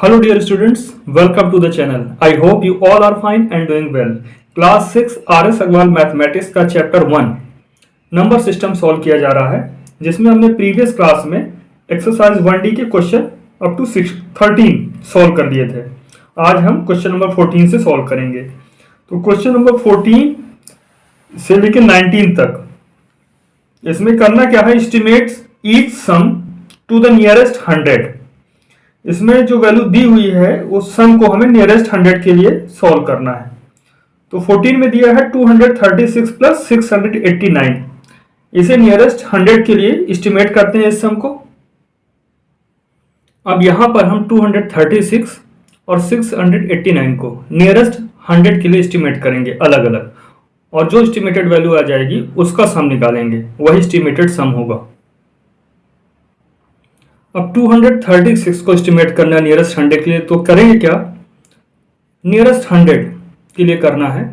Hello dear students, welcome to the channel. I hope you all are fine and doing well. Class 6 RS Agarwal mathematics का chapter 1 number system solve किया जा रहा है, जिसमें हमने previous class में exercise 1D के क्वेश्चन अप टू 13 सॉल्व कर दिए थे। आज हम क्वेश्चन नंबर 14 से सॉल्व करेंगे। तो क्वेश्चन नंबर 14 से लेकर 19 तक इसमें करना क्या है, estimates each sum to the nearest 100। इसमें जो वैल्यू दी हुई है उस सम को हमें नियरेस्ट 100 के लिए सॉल्व करना है। तो 14 में दिया है 236 प्लस 689। इसे नियरेस्ट 100 के लिए एस्टिमेट करते हैं इस सम को। अब यहां पर हम 236 और 689 को नियरेस्ट 100 के लिए एस्टिमेट करेंगे अलग अलग, और जो एस्टिमेटेड वैल्यू आ जाएगी उसका सम निकालेंगे, वही एस्टिमेटेड सम होगा। अब 236 को एस्टिमेट करना है नियरेस्ट 100 के लिए, तो करेंगे क्या, नियरेस्ट 100 के लिए करना है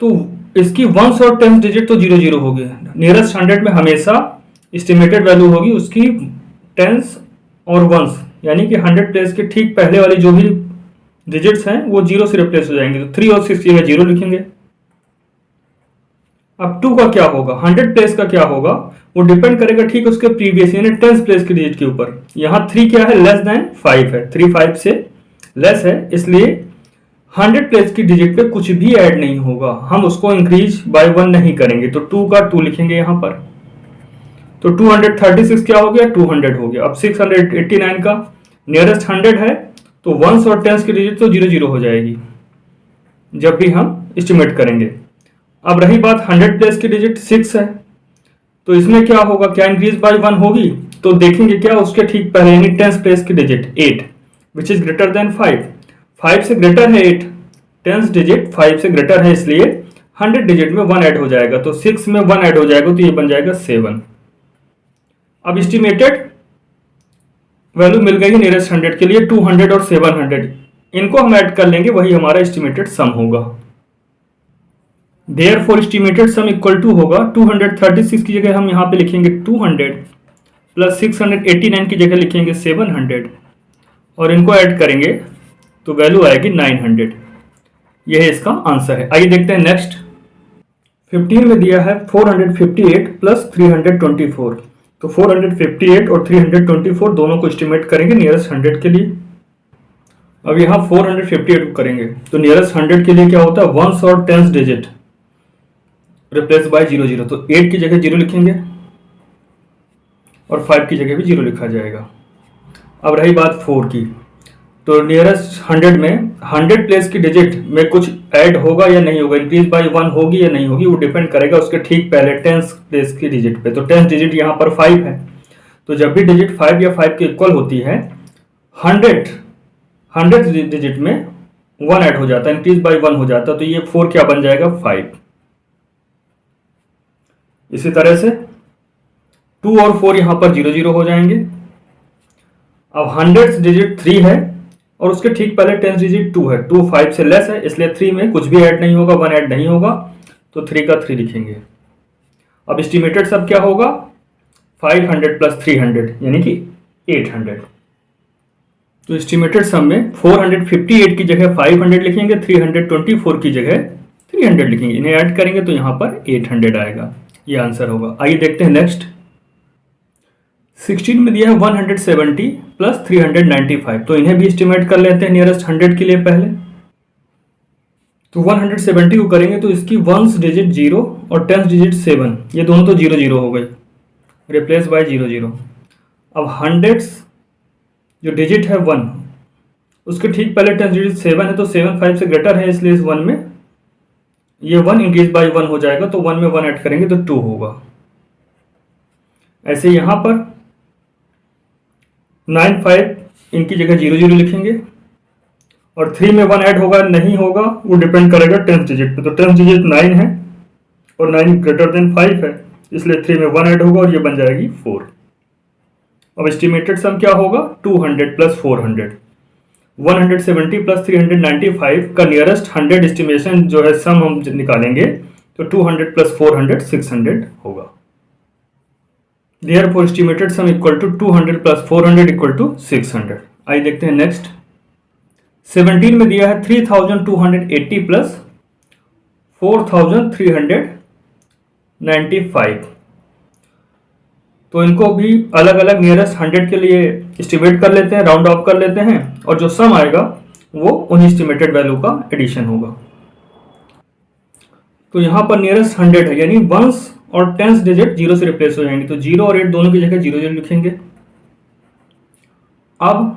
तो इसकी वंस और टेंस डिजिट तो 00 होगी। नियरेस्ट 100 में हमेशा एस्टिमेटेड वैल्यू होगी उसकी टेंस और वंस, यानी कि 100 प्लेस के ठीक पहले वाली जो भी डिजिट्स हैं वो 0 से रिप्लेस हो जाएंगे। तो 3 और 6 की जगह 0 लिखेंगे। अब 2 का क्या होगा, 100 प्लेस का क्या होगा, वो डिपेंड करेगा ठीक उसके प्रीवियस यानी 10th प्लेस की डिजिट के ऊपर। यहाँ 3 क्या है, लेस देन 5 है, 3 5 से लेस है, इसलिए 100 प्लेस की डिजिट पे कुछ भी ऐड नहीं होगा, हम उसको इंक्रीज बाय 1 नहीं करेंगे। तो 2 का 2 लिखेंगे यहाँ पर। तो 236 क्या हो गया, 200 हो गया। अब 689 का नियरेस्ट 100 है तो वंस और टेंस की डिजिट तो 00 हो जाएगी जब भी हम एस्टिमेट करेंगे। अब रही बात 100 प्लेस की डिजिट 6 है, तो इसमें क्या होगा, क्या इंक्रीज बाय 1 होगी, तो देखेंगे क्या उसके ठीक पहले यानी 10th प्लेस की digit 8 which is greater than 5। 5 से ग्रेटर है 8, 10th डिजिट 5 से ग्रेटर है, इसलिए 100 डिजिट में 1 ऐड हो जाएगा। तो 6 में 1 ऐड हो जाएगा तो ये बन जाएगा 7। अब एस्टिमेटेड वैल्यू मिल गई है नियरेस्ट 100 के लिए 200 और 700, इनको हम ऐड कर लेंगे, वही हमारा एस्टिमेटेड सम होगा। Therefore estimated sum equal to होगा 236 की जगह हम यहाँ पे लिखेंगे 200 प्लस 689 की जगह लिखेंगे 700 और इनको ऐड करेंगे तो वैल्यू आएगी 900। यह इसका आंसर है। आइए देखते हैं नेक्स्ट। 15 में दिया है 458 प्लस 324। तो 458 और 324 दोनों को एस्टिमेट करेंगे नियरेस्ट 100 के लिए। अब यहाँ 458 को करेंगे तो नियरेस्ट 100 के लिए क्या होता है, वंस और टेंस डिजिट रिप्लेस बाय 00। तो 8 की जगह 0 लिखेंगे और 5 की जगह भी 0 लिखा जाएगा। अब रही बात 4 की, तो नियरेस्ट 100 में 100 प्लेस की डिजिट में कुछ ऐड होगा या नहीं होगा, इंक्रीज बाय 1 होगी या नहीं होगी, वो डिपेंड करेगा उसके ठीक पहले 10th प्लेस की डिजिट पे। तो 10th डिजिट यहाँ पर 5 है, तो जब भी डिजिट 5 या 5 के इक्वल होती है 100 डिजिट में 1 ऐड हो जाता है, इंक्रीज बाय 1 हो जाता है, तो ये 4 क्या बन जाएगा, 5। इसी तरह से 2 और 4 यहां पर 00 हो जाएंगे। अब 100 डिजिट 3 है और उसके ठीक पहले 10th डिजिट 2 है, 2 5 से लेस है, इसलिए 3 में कुछ भी ऐड नहीं होगा, 1 ऐड नहीं होगा, तो 3 का 3 लिखेंगे। अब एस्टिमेटेड सब क्या होगा, 500 प्लस 300 यानी कि 800। तो एस्टिमेटेड सम में 458 की जगह 500 लिखेंगे, 324 की जगह 300 लिखेंगे, इन्हें ऐड करेंगे तो यहां पर 800 आएगा। ये आंसर होगा। आइए देखते हैं नेक्स्ट। 16 में दिया है 170 प्लस 395, तो इन्हें भी एस्टिमेट कर लेते हैं नियरेस्ट 100 के लिए पहले। तो 170 को करेंगे तो इसकी वंस डिजिट 0 और 10th डिजिट 7, ये दोनों तो 00 हो गई, रिप्लेस बाय 00। अब 100 जो डिजिट है 1, उसके ठीक पहले 10th डिजिट 7 है, तो 7 5 से ग्रेटर है, इसलिए इस 1 में ये 1 इंक्रीज बाय 1 हो जाएगा, तो 1 में 1 ऐड करेंगे तो 2 होगा। ऐसे यहां पर 9 5 इनकी जगह 00 लिखेंगे और 3 में 1 ऐड होगा नहीं होगा, वो डिपेंड करेगा 10th डिजिट पे। तो 10th डिजिट 9 है और 9 ग्रेटर देन 5 है, इसलिए 3 में 1 ऐड होगा और ये बन जाएगी 4। अब एस्टिमेटेड सम क्या होगा, 200 प्लस 400। 170 प्लस 395 का नियरेस्ट 100 एस्टिमेशन जो है सम हम निकालेंगे तो 200 प्लस 400 600 होगा। Therefore estimated sum equal to 200 plus 400 equal to 600। आइए देखते हैं नेक्स्ट। 17 में दिया है 3280 प्लस 4395। तो इनको भी अलग अलग नियरेस्ट 100 के लिए एस्टिमेट कर लेते हैं, राउंड ऑफ कर लेते हैं, और जो सम आएगा वो उन एस्टिमेटेड वैल्यू का एडिशन होगा। तो यहाँ पर नियरेस्ट 100 है, यानी वंस और टेंस डिजिट 0 से रिप्लेस हो जाएंगे, तो 0 और 8 दोनों की जगह 0 0 लिखेंगे। अब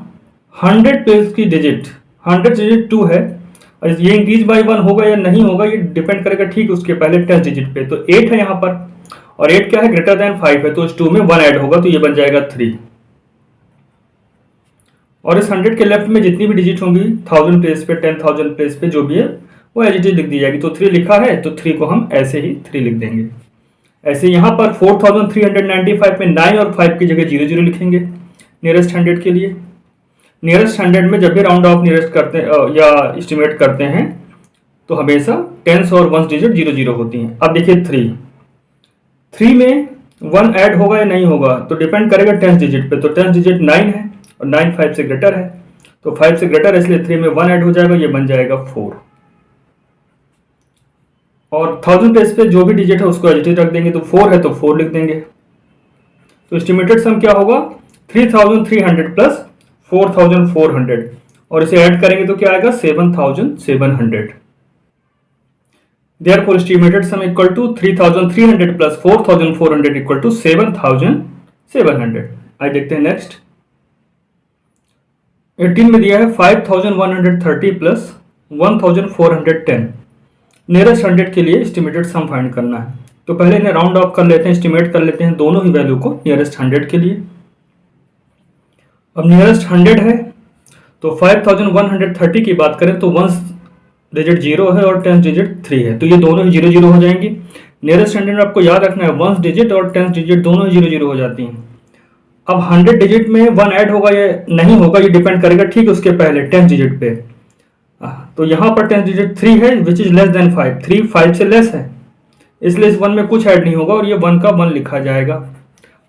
100 प्लेस की डिजिट, 100 डिजिट 2 है, ये इंक्रीज बाई 1 होगा या नहीं होगा ये डिपेंड करेगा ठीक उसके पहले टेंस डिजिट पे। तो 8 है यहाँ पर, और 8 क्या है, ग्रेटर देन 5 है, तो इस 2 में 1 ऐड होगा, तो ये बन जाएगा 3। और इस 100 के लेफ्ट में जितनी भी डिजिट होंगी 1000 प्लेस पे, 10,000 प्लेस पे, जो भी है वो एज इट इज लिख दी जाएगी। तो 3 लिखा है तो 3 को हम ऐसे ही 3 लिख देंगे। ऐसे यहाँ पर 4395 में 9 और 5 की जगह 0 0 लिखेंगे नियरेस्ट 100 के लिए। नियरेस्ट 100 में जब भी राउंड ऑफ नियरेस्ट करते हैं या एस्टिमेट करते हैं तो हमेशा टेंस और वंस डिजिट 0 0 होती हैं। अब देखिए 3 में 1 ऐड होगा या नहीं होगा तो डिपेंड करेगा टेंस डिजिट पे। तो टेंस डिजिट 9 है और 9 5 से ग्रेटर है, तो 5 से ग्रेटर है इसलिए 3 में 1 ऐड हो जाएगा, ये बन जाएगा 4। और 1000 प्लेस पे जो भी डिजिट है उसको एज रख देंगे, तो 4 है तो 4 लिख देंगे। तो एस्टिमेटेड सम क्या होगा, 3300 प्लस 4400, और इसे ऐड करेंगे तो क्या आएगा 7700। Therefore estimated sum equal to 3300 plus 4400 equal to 7700। आइए देखते हैं नेक्स्ट। 18 में दिया है 5130 प्लस 1410। नियरेस्ट 100 के लिए एस्टिमेटेड सम फाइंड करना है, तो पहले इन्हें राउंड ऑफ कर लेते हैं, एस्टिमेट कर लेते हैं दोनों ही वैल्यू को नियरेस्ट 100 के लिए। अब नियरेस्ट 100 है तो 5130 की बात करें तो वंस डिजिट 0 है और टेंस डिजिट 3 है, तो ये दोनों ही 0 0 हो जाएंगी। नियरेस्ट 100 में आपको याद रखना है वंस डिजिट और टेंस डिजिट दोनों ही 0 0 हो जाती हैं। अब 100 डिजिट में 1 ऐड होगा या नहीं होगा ये डिपेंड करेगा ठीक उसके पहले टेंस डिजिट पे। तो यहाँ पर टेंस डिजिट 3 है विच इज लेस देन 5, 3 5 से लेस है, इसलिए इस 1 में कुछ ऐड नहीं होगा और ये 1 का 1 लिखा जाएगा।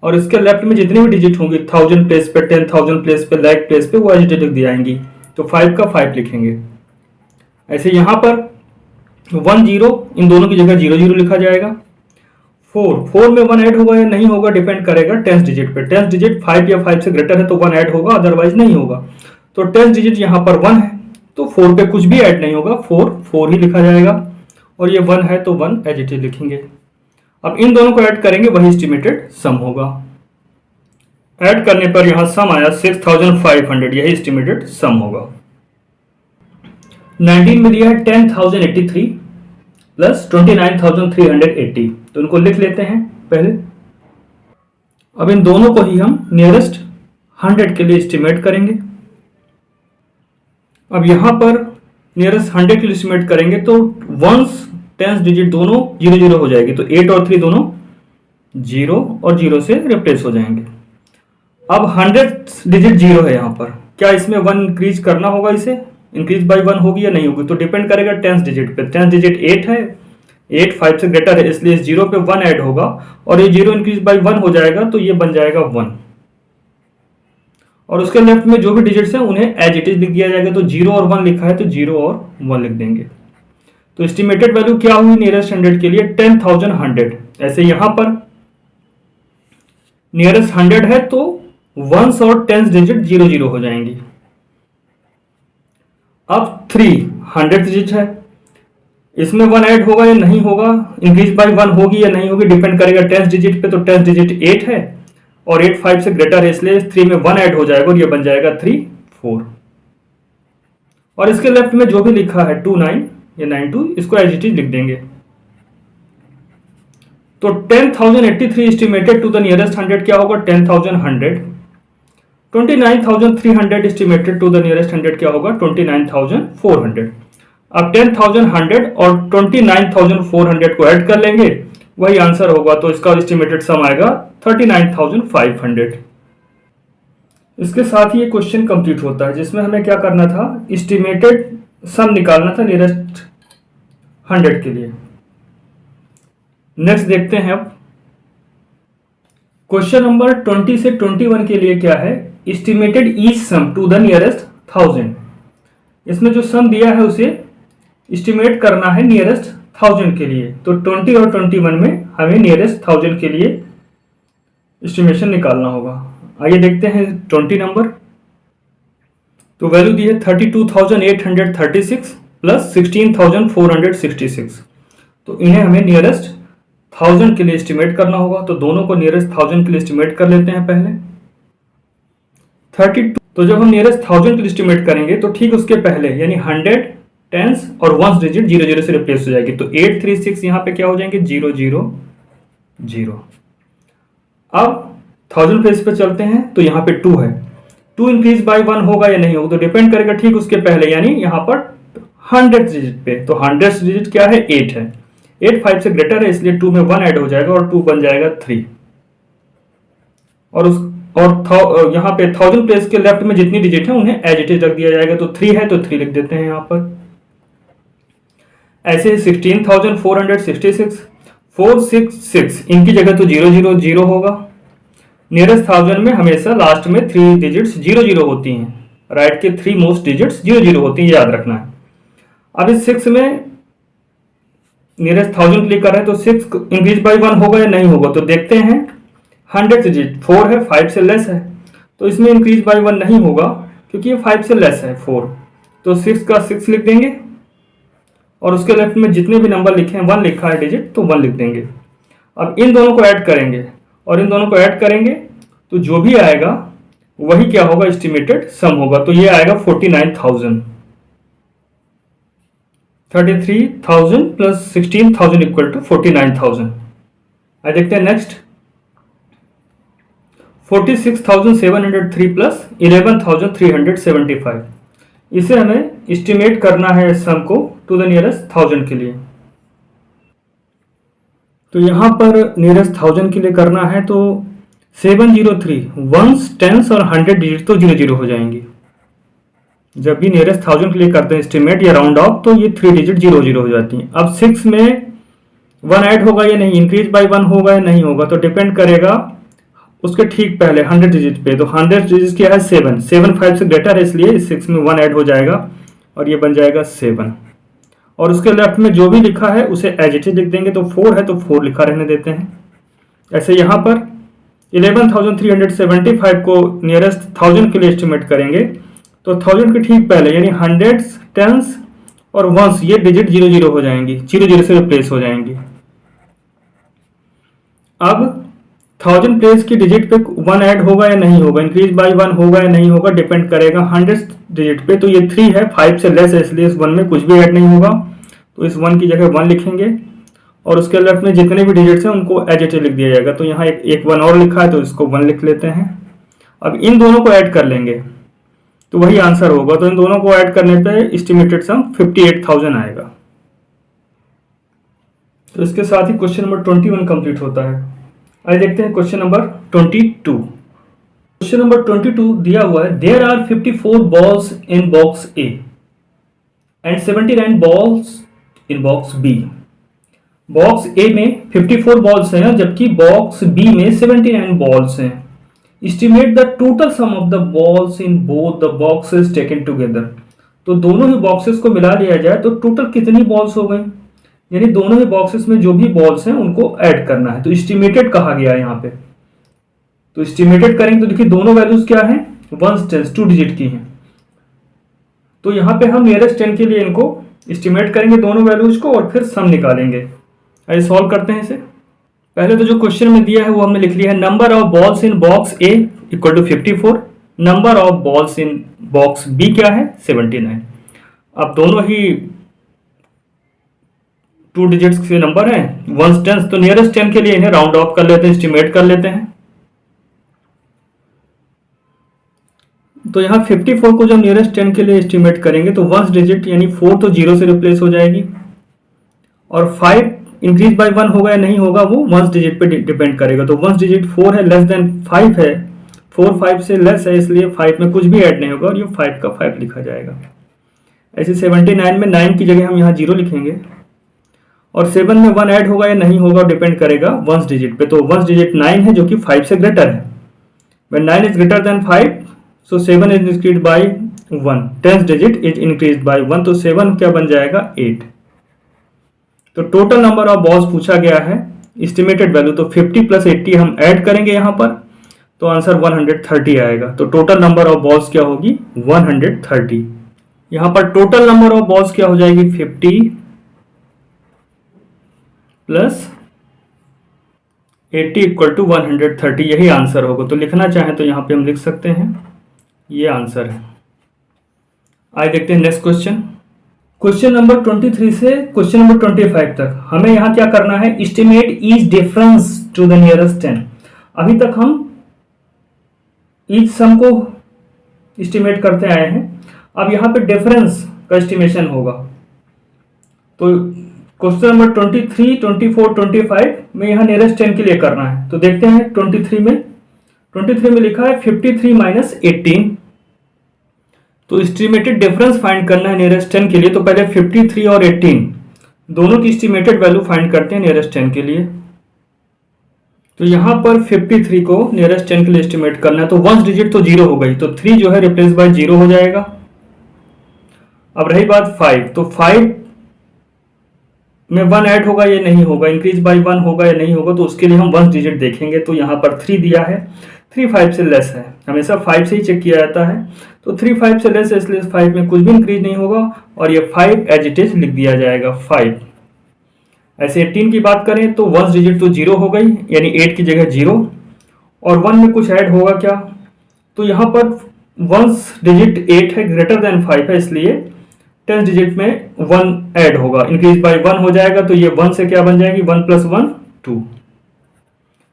और इसके लेफ्ट में जितनी भी डिजिट होंगी 1000 प्लेस पे, 10,000 प्लेस पे, लाइक प्लेस पे, वो एज लिख दी जाएंगी, तो 5 का 5 लिखेंगे। ऐसे यहाँ पर 1 0 इन दोनों की जगह 0 0 लिखा जाएगा। 4 में 1 ऐड होगा या नहीं होगा डिपेंड करेगा टेंस डिजिट पे। टेंस डिजिट 5 या 5 से ग्रेटर है तो 1 ऐड होगा, अदरवाइज नहीं होगा। तो टेंस डिजिट यहाँ पर 1 है तो 4 पे कुछ भी ऐड नहीं होगा, 4 ही लिखा जाएगा, और ये 1 है तो 1 एज इट इज लिखेंगे। अब इन दोनों को ऐड करेंगे वही एस्टिमेटेड सम होगा। ऐड करने पर यहाँ सम आया 6500, यही एस्टिमेटेड सम होगा। 19 में दिया है 10,083 प्लस 29,380, तो इनको लिख लेते हैं पहले। अब इन दोनों को ही हम नियरेस्ट 100 के लिए एस्टिमेट करेंगे। अब यहां पर नियरेस्ट 100 के लिए एस्टिमेट करेंगे तो वंस टेंस डिजिट दोनों 0 0 हो जाएगी, तो 8 और 3 दोनों 0 और 0 से रिप्लेस हो जाएंगे। अब 100 डिजिट 0 है यहाँ पर, क्या इसमें 1 इंक्रीज करना होगा, इसे इंक्रीज बाई 1 होगी या नहीं होगी, तो डिपेंड करेगा टेंस डिजिट पे। टेंस डिजिट 8 है, 8 5 से ग्रेटर है, इसलिए इस 0 पे 1 ऐड होगा और ये 0 इंक्रीज बाई 1 हो जाएगा, तो ये बन जाएगा 1। और उसके लेफ्ट में जो भी डिजिट्स हैं उन्हें एज इट इज लिख दिया जाएगा, तो 0 और 1 लिखा है तो 0 और 1 लिख देंगे। तो एस्टिमेटेड वैल्यू क्या हुई नियरेस्ट 100 के लिए 10,100। ऐसे यहां पर नियरेस्ट 100 है तो वंस और टेंस डिजिट 0 0 हो जाएंगी। अब 100 डिजिट है, इसमें 1 ऐड होगा या नहीं होगा, इंक्रीज बाई 1 होगी या नहीं होगी डिपेंड करेगा टेंस डिजिट पे। तो टेंस डिजिट 8 है और 8 5 से ग्रेटर है, इसलिए 3 में 1 ऐड हो जाएगा और ये बन जाएगा 3 4। और इसके लेफ्ट में जो भी लिखा है 29 या 92 इसको एज इट इज लिख देंगे। तो 10,083 एस्टिमेटेड टू द नियरेस्ट 100 क्या होगा 10,100। 29,300 एस्टिमेटेड टू द नियरेस्ट 100 क्या होगा 29,400। अब 10,100 और 29,400 को ऐड कर लेंगे वही आंसर होगा, तो इसका एस्टिमेटेड सम आएगा 39,500। इसके साथ ही ये क्वेश्चन कंप्लीट होता है जिसमें हमें क्या करना था, एस्टिमेटेड सम निकालना था नियरेस्ट 100 के लिए। नेक्स्ट देखते हैं अब क्वेश्चन नंबर 20 से 21 के लिए क्या है, estimated each sum to the nearest 1000। इसमें जो सम दिया है उसे एस्टिमेट करना है नियरेस्ट 1000 के लिए। तो 20 और 21 में हमें नियरेस्ट 1000 के लिए एस्टिमेशन निकालना होगा। आइए देखते हैं 20 नंबर। तो वैल्यू दी है 32,836 प्लस 16,466। तो इन्हें हमें नियरेस्ट 1000 के लिए एस्टिमेट करना होगा। तो दोनों को नियरेस्ट 1000 के लिए एस्टिमेट कर लेते हैं पहले। 32, तो जब हम नियरेस्ट 1000 के लिए एस्टिमेट करेंगे तो ठीक उसके पहले यानी 100 टेंस और वंस डिजिट 00 से रिप्लेस हो जाएगी। तो 836 यहाँ पे क्या हो जाएंगे 000। अब 1000 प्लेस पे चलते हैं तो यहाँ पे 2 है। 2 इंक्रीज बाय 1 होगा या नहीं होगा तो डिपेंड करेगा ठीक उसके पहले यानी यहाँ पर 100 डिजिट पे। तो 100 डिजिट क्या है 8 है। 8 5 से ग्रेटर है इसलिए 2 में 1 ऐड हो जाएगा और 2 बन जाएगा 3। और यहाँ पे 1000 प्लेस के लेफ्ट में जितनी डिजिट है उन्हें एज इट इज रख दिया जाएगा। तो 3 है तो 3 लिख देते हैं यहाँ पर। ऐसे 16,466 466 इनकी जगह तो 000 होगा। नियरेस्ट 1000 में हमेशा लास्ट में 3 डिजिट्स 00 होती हैं। राइट के 3 मोस्ट डिजिट्स 00 होती हैं, याद रखना है। अब इस 6 में नियरेस्ट 1000 क्लिक कर रहे हैं तो 6 इंक्रीज बाय 1 होगा या नहीं होगा। तो देखते हैं 100 डिजिट 4 है, 5 से लेस है तो इसमें इंक्रीज बाय 1 नहीं होगा क्योंकि ये 5 से लेस है 4। तो 6 का 6 लिख देंगे और उसके लेफ्ट में जितने भी नंबर लिखे हैं 1 लिखा है डिजिट तो 1 लिख देंगे। अब इन दोनों को ऐड करेंगे और इन दोनों को ऐड करेंगे तो जो भी आएगा वही क्या होगा एस्टिमेटेड सम होगा। तो ये आएगा 49,000। 33,000 प्लस 16,000 इक्वल टू 49,000। आइए देखते हैं नेक्स्ट। 46,703 प्लस 11,375। इसे हमें एस्टिमेट करना है सम को टू द नियरेस्ट 1000 के लिए। तो यहाँ पर नियरेस्ट 1000 के लिए करना है तो 703 वंस टेंस और 100 डिजिट तो 00 हो जाएंगी। जब भी नियरेस्ट 1000 के लिए करते हैं एस्टिमेट या राउंड ऑफ तो ये 3 डिजिट 00 हो जाती हैं। अब 6 में 1 ऐड होगा या नहीं, इंक्रीज बाय 1 होगा या नहीं होगा तो डिपेंड करेगा उसके ठीक पहले 100 डिजिट पे। तो 100 डिजिट क्या है 7 5 से ग्रेटर है इसलिए 6 में 1 ऐड हो जाएगा और ये बन जाएगा 7। और उसके लेफ्ट में जो भी लिखा है उसे एज इट इज लिख देंगे। तो 4 है तो 4 लिखा रहने देते हैं। ऐसे यहाँ पर 11,375 को नियरेस्ट 1000 के लिए एस्टिमेट करेंगे तो 1000 के ठीक पहले यानी 100 टेंस और वंस ये डिजिट 00 हो जाएंगी, 00 से रिप्लेस हो जाएंगी। अब 1000 प्लेस की डिजिट पे 1 ऐड होगा या नहीं होगा, इंक्रीज बाय 1 होगा या नहीं होगा डिपेंड करेगा 100 डिजिट पे। तो ये 3 है, 5 से लेस है इसलिए इस 1 में कुछ भी ऐड नहीं होगा। तो इस 1 की जगह 1 लिखेंगे और उसके लेफ्ट में जितने भी डिजिट्स हैं उनको एज इट इज लिख दिया जाएगा। तो यहाँ एक 1 और लिखा है तो इसको 1 लिख लेते हैं। अब इन दोनों को ऐड कर लेंगे तो वही आंसर होगा। तो इन दोनों को ऐड करने पे एस्टिमेटेड सम 58,000 आएगा। तो इसके साथ ही क्वेश्चन नंबर 21 कंप्लीट होता है। आइए देखते हैं क्वेश्चन नंबर 22। क्वेश्चन नंबर 22 दिया हुआ है there are 54 balls in box A and 79 balls in box B. Box A में 54 बॉल्स हैं जबकि बॉक्स बी में 79 बॉल्स हैं। Estimate the total sum of the balls in both the boxes taken together. तो दोनों ही बॉक्सेस को मिला लिया जाए तो टोटल कितनी बॉल्स हो गई, यानी दोनों ही बॉक्सेस में जो भी बॉल्स हैं उनको ऐड करना है। तो एस्टिमेटेड कहा गया है यहाँ पे। तो एस्टिमेटेड करेंगे तो देखिए दोनों वैल्यूज क्या हैं, 1 टेंस 2 डिजिट की हैं। तो यहाँ पे हम नियरेस्ट 10 के लिए इनको एस्टिमेट करेंगे दोनों वैल्यूज को और फिर सम निकालेंगे। आइए सॉल्व करते हैं इसे। पहले तो जो क्वेश्चन में दिया है वो हमने लिख लिया है number of balls in box A equal to 54, number of balls in box B क्या है 79। अब दोनों ही 2 डिजिट्स के नंबर हैं, 1 टेंस, तो नियरेस्ट 10 के लिए इन्हें राउंड ऑफ कर लेते हैं, एस्टिमेट कर लेते हैं। तो यहाँ 54 को जब नियरेस्ट 10 के लिए एस्टिमेट करेंगे तो 1 डिजिट यानी 4 तो 0 से रिप्लेस हो जाएगी और 5 इंक्रीज बाय 1 होगा या नहीं होगा वो 1 डिजिट पे डिपेंड करेगा। तो 1 डिजिट 4 है, लेस देन 5 है, 4 5 से लेस है इसलिए 5 में कुछ भी ऐड नहीं होगा और ये 5 का 5 लिखा जाएगा। ऐसे 79 में 9 की जगह हम यहाँ 0 लिखेंगे और 7 में 1 ऐड होगा या नहीं होगा डिपेंड करेगा 1 डिजिट पे। तो 1 डिजिट 9 है जो कि 5 से ग्रेटर है। When 9 is greater than 5 so 7 is increase by 1, 10th digit is increase by 1, तो 7 क्या बन जाएगा 8। तो टोटल नंबर ऑफ बॉल्स पूछा गया है, एस्टिमेटेड वैल्यू, तो 50 प्लस 80 हम ऐड करेंगे यहाँ पर, तो आंसर 130 आएगा। तो टोटल नंबर ऑफ बॉल्स क्या होगी 130। यहाँ पर टोटल नंबर ऑफ बॉल्स क्या हो जाएगी 50 प्लस 80 इक्वल टू 130, यही आंसर होगा। तो लिखना चाहें तो यहाँ पे हम लिख सकते हैं, ये आंसर है। आइए देखते हैं नेक्स्ट क्वेश्चन। क्वेश्चन नंबर 23 से क्वेश्चन नंबर 25 तक हमें यहाँ क्या करना है, estimate each difference to the nearest 10। अभी तक हम ईच सम को एस्टिमेट करते आए हैं, अब यहाँ पे डिफरेंस का एस्टिमेशन होगा। तो क्वेश्चन नंबर 23, 24, 25 में यहाँ नियरेस्ट 10 के लिए करना है। तो देखते हैं 23 में लिखा है 53 माइनस 18। तो एस्टिमेटेड डिफरेंस फाइंड करना है नियरेस्ट 10 के लिए। तो पहले 53 और 18 दोनों की एस्टिमेटेड वैल्यू फाइंड करते हैं नियरेस्ट 10 के लिए। तो यहाँ पर 53 को नियरेस्ट 10 के लिए एस्टिमेट करना है, तो वंस डिजिट तो 0 हो गई, तो 3 जो है रिप्लेस बाय 0 हो जाएगा। अब रही बात 5, तो 5 में 1 ऐड होगा या नहीं होगा, इंक्रीज बाय 1 होगा या नहीं होगा, तो उसके लिए हम वंस डिजिट देखेंगे। तो यहाँ पर 3 दिया है, 3 5 से लेस है, हमेशा 5 से ही चेक किया जाता है। तो 3 5 से लेस है, इसलिए 5 में कुछ भी इंक्रीज नहीं होगा और ये 5 एज इट इज लिख दिया जाएगा 5। ऐसे 18 की बात करें तो वंस डिजिट तो 0 हो गई, यानी 8 की जगह 0, और 1 में कुछ ऐड होगा क्या, तो यहाँ पर वंस डिजिट 8 है, ग्रेटर देन 5 है, इसलिए 10th डिजिट में 1 ऐड होगा, इंक्रीज बाय 1 हो जाएगा। तो ये 1 से क्या बन जाएगी 1 + 1 2।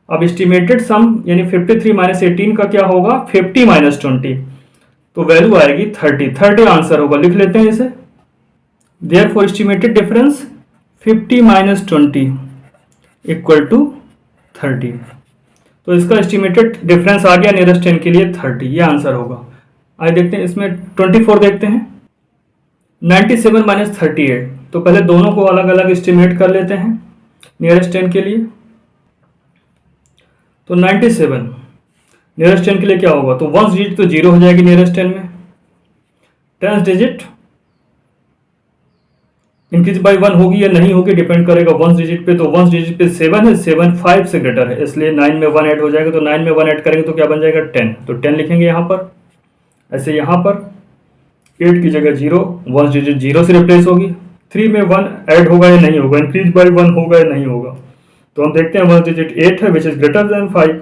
अब एस्टिमेटेड सम यानी 53 माइनस 18 का क्या होगा 50 माइनस 20, तो वैल्यू आएगी 30 आंसर होगा। लिख लेते हैं इसे, therefore estimated difference 50 minus 20 equal to 30। तो इसका एस्टिमेटेड डिफरेंस आ गया नियरेस्ट 10 के लिए 30, ये आंसर होगा। आइए देखते हैं इसमें 24 देखते हैं। 97 माइनस 38, तो पहले दोनों को अलग अलग एस्टिमेट कर लेते हैं नियरेस्ट 10 के लिए। तो 97 नियरेस्ट 10 के लिए क्या होगा, तो वंस डिजिट तो 0 हो जाएगी नियरेस्ट 10 में, 10th डिजिट इंक्रीज बाय 1 होगी या नहीं होगी डिपेंड करेगा वंस डिजिट पे। तो वंस डिजिट पे 7 है, 7 5 से ग्रेटर है, इसलिए 9 में 1 ऐड हो जाएगा। तो 9 में 1 ऐड करेंगे तो क्या बन जाएगा 10, तो 10 लिखेंगे यहाँ पर। ऐसे यहाँ पर 8 की जगह 0, वंस डिजिट 0 से रिप्लेस होगी। 3 में 1 ऐड होगा या नहीं होगा, इंक्रीज बाय 1 होगा या नहीं होगा, तो हम देखते हैं वंस डिजिट 8 है विच इज ग्रेटर देन 5,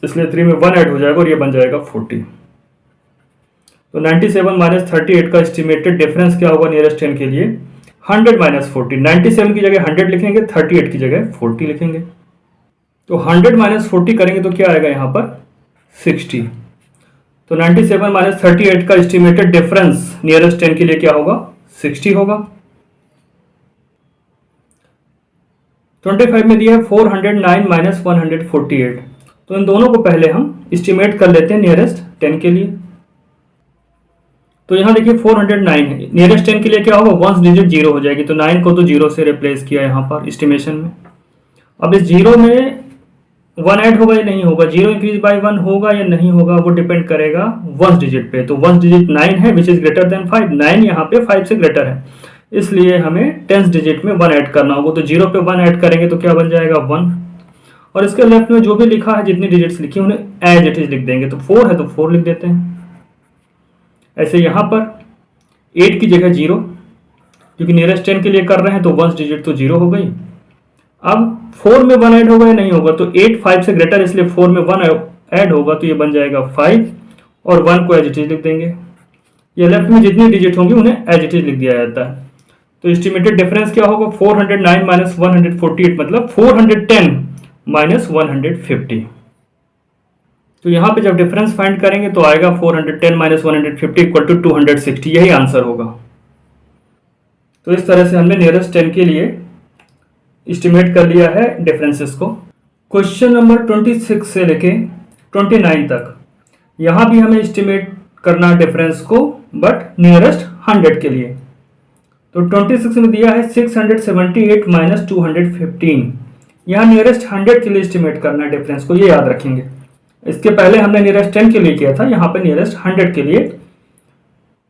इसलिए 3 में 1 ऐड हो जाएगा और ये बन जाएगा 40। तो 97 माइनस 38 का एस्टिमेटेड डिफरेंस क्या होगा नियरेस्ट 10 के लिए 100 माइनस 40। 97 की जगह 100 लिखेंगे, 38 की जगह 40 लिखेंगे। तो 100 माइनस 40 करेंगे तो क्या आएगा यहाँ पर 60। तो 97 माइनस 38 का एस्टिमेटेड डिफरेंस नियरेस्ट 10 के लिए क्या होगा 60 होगा। 25 में दिया है 409 माइनस 148, तो इन दोनों को पहले हम एस्टिमेट कर लेते हैं नियरेस्ट 10 के लिए। तो यहाँ देखिए 409 है, नियरेस्ट 10 के लिए क्या होगा वंस डिजिट 0 हो जाएगी, तो 9 को तो 0 से रिप्लेस किया यहाँ पर एस्टिमेशन में। अब इस 0 में 1 ऐड होगा या नहीं होगा, 0 इंक्रीज बाय 1 होगा या नहीं होगा, वो डिपेंड करेगा वंस डिजिट पे। तो वंस डिजिट 9 है विच इज ग्रेटर देन 5, 9 यहाँ पे 5 से ग्रेटर है, इसलिए हमें 10th डिजिट में 1 ऐड करना होगा। तो 0 पे 1 ऐड करेंगे तो क्या बन जाएगा 1, और इसके लेफ्ट में जो भी लिखा है जितनी डिजिट्स लिखी उन्हें एज इट इज लिख देंगे। तो 4 है तो 4 लिख देते हैं। ऐसे यहाँ पर 8 की जगह 0, क्योंकि नियरेस्ट 10 के लिए कर रहे हैं तो वंस डिजिट तो 0 हो गई। अब 4 में 1 ऐड होगा या नहीं होगा, तो 8 5 से ग्रेटर, इसलिए 4 में 1 ऐड होगा तो ये बन जाएगा 5, और 1 को एज इट इज लिख देंगे। ये लेफ्ट में जितनी डिजिट होंगी उन्हें एज इट इज लिख दिया जाता है। तो एस्टिमेटेड डिफरेंस क्या होगा 409 माइनस 148, मतलब 410 माइनस 150। तो यहाँ पे जब डिफरेंस फाइंड करेंगे तो आएगा 410 माइनस 150 इक्वल टू 260, यही आंसर होगा। तो इस तरह से हमने नियरेस्ट 10 के लिए एस्टिमेट कर लिया है डिफरेंसेस को। क्वेश्चन नंबर 26 से लेके 29 तक यहाँ भी हमें एस्टिमेट करना डिफरेंस को, बट नियरेस्ट 100 के लिए। तो 26 में दिया है 678 माइनस 215, यहाँ नियरेस्ट 100 के लिए एस्टिमेट करना है डिफरेंस को, ये याद रखेंगे। इसके पहले हमने नियरेस्ट 10 के लिए किया था, यहाँ पे नियरेस्ट 100 के लिए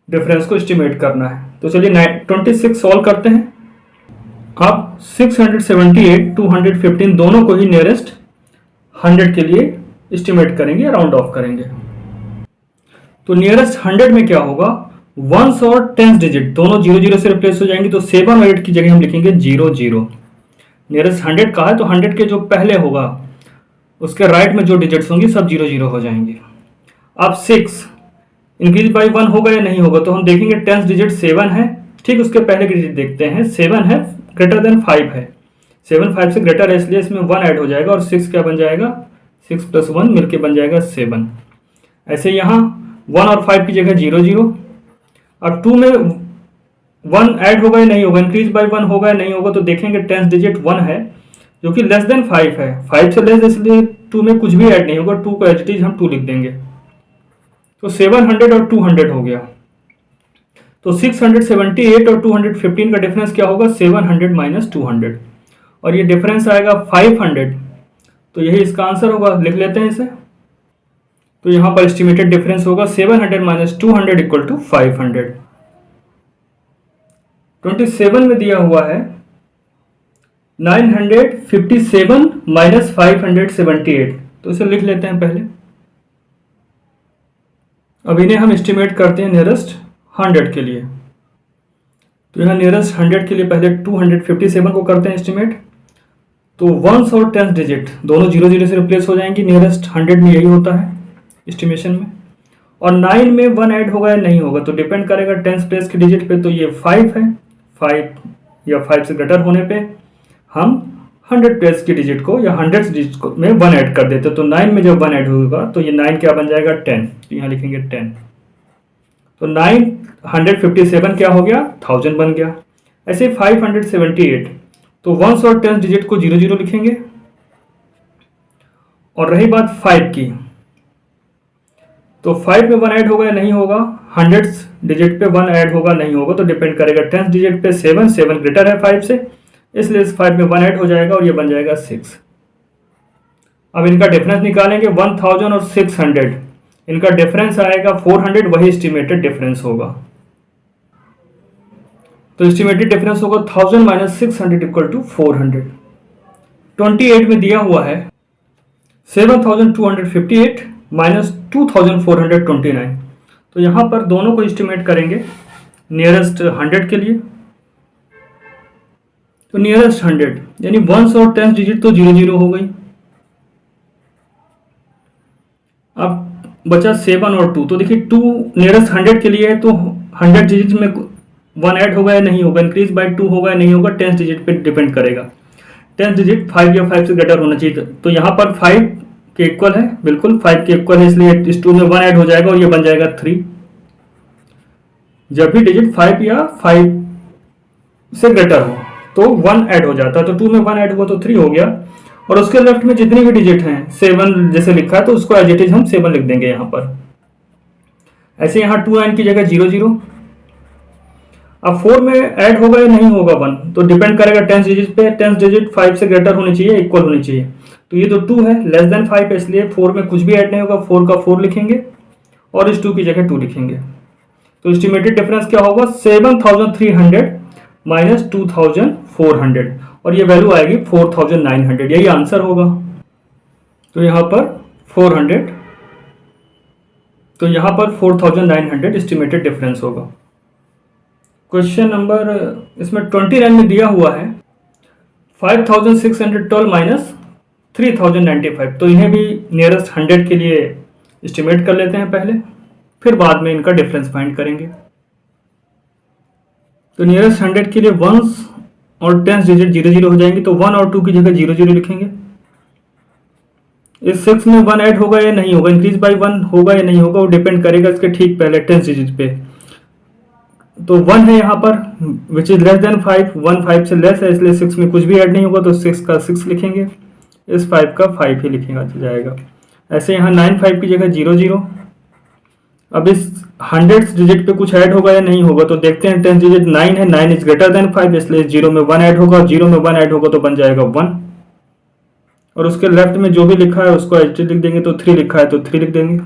डिफरेंस को एस्टिमेट करना है। तो चलिए 26 सॉल्व करते हैं। आप 678 215 दोनों को ही नियरेस्ट 100 के लिए एस्टिमेट करेंगे, राउंड ऑफ करेंगे। तो नियरेस्ट 100 में क्या होगा, वंस और टेंस डिजिट दोनों 00 से रिप्लेस हो जाएंगे, तो 7 और 8 की जगह हम लिखेंगे 00। नियरेस्ट 100 का है तो 100 के जो पहले होगा उसके राइट में जो डिजिट्स होंगी सब 00 हो जाएंगे। अब 6 इंक्रीज बाई 1 होगा या नहीं होगा, तो हम देखेंगे टेंस डिजिट 7 है, ठीक उसके पहले की डिजिट देखते हैं, 7 है ग्रेटर देन 5 है, 7 5 से ग्रेटर है, इसलिए इसमें 1 ऐड हो जाएगा और 6 क्या बन जाएगा, 6 + 1 मिलके बन जाएगा 7। ऐसे यहाँ 1 और 5 की जगह 00। अब 2 में 1 ऐड होगा या नहीं होगा, इंक्रीज बाई 1 होगा या नहीं होगा, तो देखेंगे टेंस डिजिट 1 है जो कि लेस देन 5 है, 5 से लेस, इसलिए 2 में कुछ भी ऐड नहीं होगा, 2 को एज इट इज हम 2 लिख देंगे। तो 700 और 200 हो गया। तो 678 और 215 का डिफरेंस क्या होगा, 700 - 200, और ये डिफरेंस आएगा 500। तो यही इसका आंसर होगा, लिख लेते हैं इसे। तो यहाँ पर एस्टिमेटेड डिफरेंस होगा 700 - 200 = 500। 27 में दिया हुआ है 957 - 578, तो इसे लिख लेते हैं पहले। अब इन्हें हम एस्टिमेट करते हैं नियरेस्ट 100 के लिए। तो यहाँ नियरेस्ट 100 के लिए पहले 257 को करते हैं एस्टिमेट। तो वंस और टेंस डिजिट दोनों 00 से रिप्लेस हो जाएंगी, नियरेस्ट 100 में यही होता है एस्टिमेशन में। और 9 में 1 ऐड होगा या नहीं होगा, तो डिपेंड करेगा टेंस प्लेस की डिजिट पे, तो ये 5 है, 5 या 5 से ग्रेटर होने पे हम 100 प्लेस की डिजिट को या 100 डिजिट को में 1 ऐड कर देते, तो 9 में जब 1 ऐड होगा तो ये 9 क्या बन जाएगा, 10, तो यहाँ लिखेंगे 10। तो 957 क्या हो गया, 1000 बन गया। ऐसे 578, तो वंस और टेंस डिजिट को 00 लिखेंगे। और रही बात 5 की, तो 5 में 1 ऐड होगा या नहीं होगा, 100 डिजिट पे 1 ऐड होगा नहीं होगा, तो डिपेंड करेगा टेंस डिजिट पे। 7 ग्रेटर है 5 से, इसलिए इस 5 में 1 ऐड हो जाएगा और ये बन जाएगा 6। अब इनका डिफरेंस निकालेंगे, 1000 और 600, इनका डिफरेंस आएगा 400, वही एस्टिमेटेड डिफरेंस होगा। तो एस्टिमेटेड डिफरेंस होगा 1000 - 600 = 400। 28 में दिया हुआ है 7258 - 2429, तो यहाँ पर दोनों को एस्टिमेट करेंगे नियरेस्ट 100 के लिए। तो नियरेस्ट 100 यानी वंस और टेंस डिजिट तो 00 हो गई। अब बचा 7 और 2, तो देखिए 2 नियरेस्ट 100 के लिए है, तो 100 डिजिट में 1 ऐड होगा या नहीं होगा, इंक्रीज बाय 2 होगा या नहीं होगा, टेंस डिजिट पे डिपेंड करेगा। टेंस डिजिट 5 या 5 से ग्रेटर होना चाहिए, तो यहाँ पर 5 के इक्वल है, बिल्कुल 5 के इक्वल है, इसलिए इस 2 में 1 ऐड हो जाएगा और ये बन जाएगा 3। जब भी डिजिट 5 या 5 से ग्रेटर हो तो 1 ऐड हो जाता है, तो 2 में 1 ऐड हुआ तो 3 हो गया। और उसके लेफ्ट में जितनी भी डिजिट हैं 7 जैसे लिखा है, तो उसको एज इट इज हम 7 लिख देंगे यहाँ पर। ऐसे यहाँ 2 9 की जगह 00। अब 4 में ऐड होगा या नहीं होगा 1, तो डिपेंड करेगा टेंस डिजिट पे। टेंस डिजिट 5 से ग्रेटर होनी चाहिए, इक्वल होनी चाहिए, तो ये तो 2 है, लेस देन 5 है, इसलिए 4 में कुछ भी ऐड नहीं होगा, 4 का 4 लिखेंगे और इस 2 की जगह 2 लिखेंगे। तो एस्टिमेटेड डिफरेंस क्या होगा, 7300 - 2400, और ये वैल्यू आएगी 4900, यही आंसर होगा। तो यहाँ पर 400, तो यहाँ पर 4900 एस्टिमेटेड डिफरेंस होगा। क्वेश्चन नंबर इसमें 29 में दिया हुआ है 5612 - 3095, तो इन्हें भी नियरेस्ट 100 के लिए एस्टिमेट कर लेते हैं पहले, फिर बाद में इनका डिफरेंस फाइंड करेंगे। तो नियरेस्ट 100 के लिए वंस और टेंस डिजिट 00 हो जाएंगे, तो 1 और 2 की जगह 00 लिखेंगे। इस 6 में 1 ऐड होगा या नहीं होगा, इंक्रीज बाय 1 होगा या नहीं होगा, वो डिपेंड करेगा इसके ठीक पहले टेंस डिजिट पे। तो 1 है यहाँ पर विच इज लेस देन 5, 1 5 से लेस है, इसलिए 6 में कुछ भी ऐड नहीं होगा, तो 6 का 6 लिखेंगे, इस 5 का 5 ही लिखेगा जाएगा। ऐसे यहाँ 9 5 की जगह 00। अब इस 100 डिजिट पे कुछ ऐड होगा या नहीं होगा, तो देखते हैं टेंस डिजिट 9 है, 9 इज ग्रेटर देन 5, इसलिए 0 में 1 ऐड होगा, 0 में 1 ऐड होगा तो बन जाएगा 1, और उसके लेफ्ट में जो भी लिखा है उसको एच लिख देंगे, तो 3 लिखा है तो 3 लिख देंगे।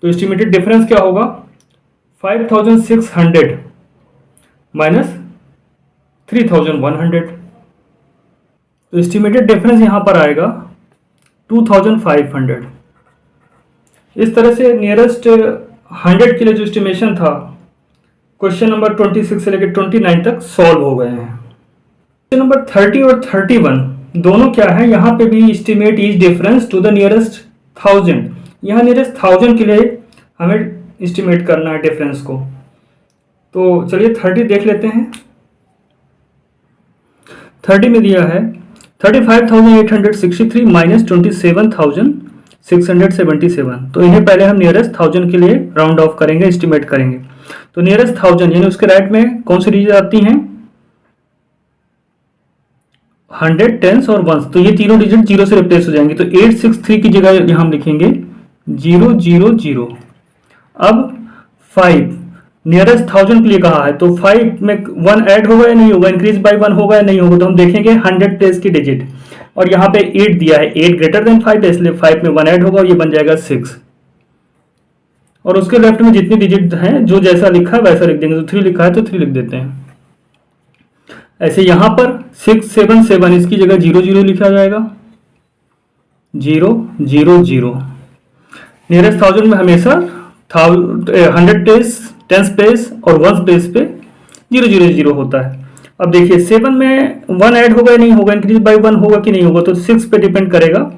तो एस्टिमेटेड डिफरेंस क्या होगा, 5600 माइनस 3100। तो एस्टिमेटेड डिफरेंस यहां पर आएगा 2500। इस तरह से नियरेस्ट 100 के लिए जो एस्टिमेशन था क्वेश्चन नंबर 26 से लेकर 29 तक सॉल्व हो गए हैं। क्वेश्चन नंबर 30 और 31 दोनों क्या है, यहाँ पे भी estimate each difference to the nearest 1000। यहाँ नियरेस्ट 1000 के लिए हमें एस्टिमेट करना है डिफरेंस को। तो चलिए 30 देख लेते हैं। 30 में दिया है 35,863 माइनस 27,677। तो इन्हें पहले हम नियरेस्ट 1000 के लिए राउंड ऑफ करेंगे, एस्टिमेट करेंगे। तो नियरेस्ट 1000 यानी उसके राइट में कौन सी डिजिट आती हैं, 100, 10s और 1s। तो ये तीनों डिजिट 0 से रिप्लेस हो जाएंगे। तो 863 की जगह यहां हम लिखेंगे 000। अब 5 नियरेस्ट 1000 के लिए कहा है, तो 5 में 1 ऐड होगा या नहीं होगा, इंक्रीज बाय 1 होगा या नहीं होगा। तो हम देखेंगे 100 प्लेस की डिजिट, और यहाँ पे 8 दिया है, 8 ग्रेटर देन 5 है, इसलिए 5 में 1 ऐड होगा और ये बन जाएगा 6। और उसके लेफ्ट में जितनी डिजिट हैं जो जैसा लिखा है वैसा लिख देंगे। तो 3 लिखा है तो 3 लिख देते हैं। ऐसे यहां पर 677 इसकी जगह 00 लिखा जाएगा, 000। नियरेस्ट 1000 में हमेशा 100 प्लेस, 10 प्लेस और 1 प्लेस पे 000 होता है। अब देखिए 7 में 1 ऐड होगा या नहीं होगा, इंक्रीज बाय 1 होगा कि नहीं होगा। तो 6 पे डिपेंड करेगा,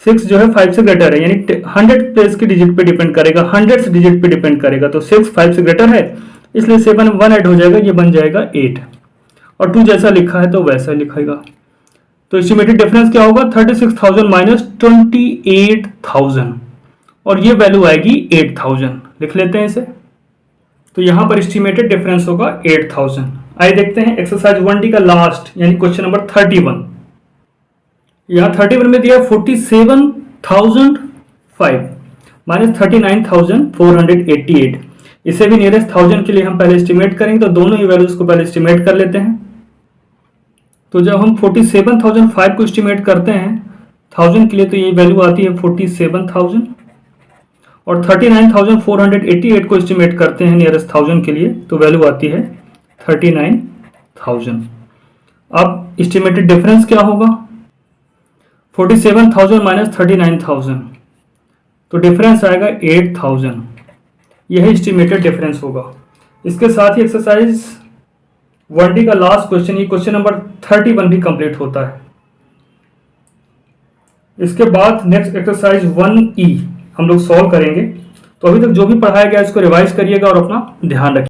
6 जो है 5 से ग्रेटर है, यानी 100 प्लेस की डिजिट पे डिपेंड करेगा, 100 डिजिट पे डिपेंड करेगा। तो 6 5 से ग्रेटर है, इसलिए 7 में 1 ऐड हो जाएगा, ये बन जाएगा 8। और 2 जैसा लिखा है तो वैसा लिखेगा। तो एस्टिमेटेड डिफरेंस क्या होगा, 36,000 माइनस 28,000, और ये वैल्यू आएगी 8000। लिख लेते हैं इसे। तो यहां पर एस्टिमेटेड डिफरेंस होगा 8000। आइए देखते हैं एक्सरसाइज 1D का लास्ट यानी क्वेश्चन नंबर 31। यहां 31 में दिया 47,005 माइनस 39,488। इसे भी नियरेस्ट 1000 के लिए हम पहले एस्टिमेट करेंगे। तो दोनों ही वैल्यूज को पहले एस्टिमेट कर लेते हैं। तो जब हम 47,005 को एस्टिमेट करते हैं 1000 के लिए, तो ये वैल्यू आती है 47,000। और 39,488 को एस्टिमेट करते हैं नियरेस्ट 1000 के लिए, तो वैल्यू आती है 39,000। अब एस्टिमेटेड डिफरेंस क्या होगा, 47,000 माइनस 39,000, तो डिफरेंस आएगा 8,000। यह एस्टिमेटेड डिफरेंस होगा। इसके साथ ही एक्सरसाइज 1D का लास्ट क्वेश्चन, ये क्वेश्चन नंबर 31 भी कंप्लीट होता है। इसके बाद नेक्स्ट एक्सरसाइज 1E हम लोग सॉल्व करेंगे। तो अभी तक जो भी पढ़ाया गया इसको रिवाइज करिएगा और अपना ध्यान रखिए।